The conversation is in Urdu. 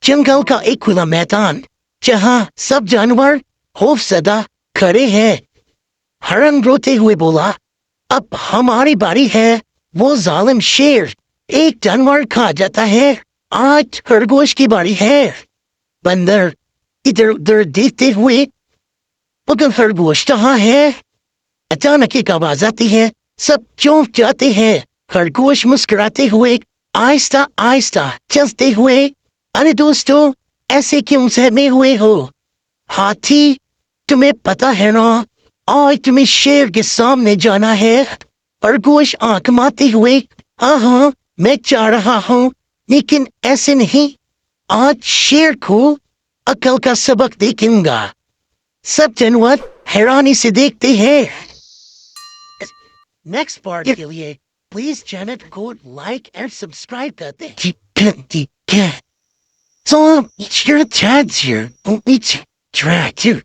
جنگل کا ایک کھلا میدان جہاں سب جانور خوف زدہ کھڑے ہیں۔ ہرن روتے ہوئے بولا، اب ہماری باری ہے۔ وہ ظالم شیر ایک جانور کھا جاتا ہے، آج خرگوش کی باری ہے۔ بندر ادھر ادھر دیکھتے ہوئے، مگر خرگوش کہاں ہے؟ اچانک ایک آواز آتی ہے، سب چونک جاتے ہیں۔ خرگوش مسکراتے ہوئے آہستہ آہستہ چلتے ہوئے، ارے دوستو، ایسے کیوں سہمے ہوئے ہو؟ ہاتھی، تمہیں پتا ہے نا، آج تمہیں شیر کے سامنے جانا ہے۔ خرگوش آنکھ مارتے ہوئے، ہاں ہاں میں چاہ رہا ہوں، لیکن ایسے نہیں، آج شیر کو عقل کا سبق دیکھوں گا۔ سب جانور حیرانی سے دیکھتے ہیں۔ نیکسٹ پارٹ کے لیے پلیز چینل کو لائک اینڈ سبسکرائب کرتے ہیں۔ So, it's your dad's here. Don't be distracted.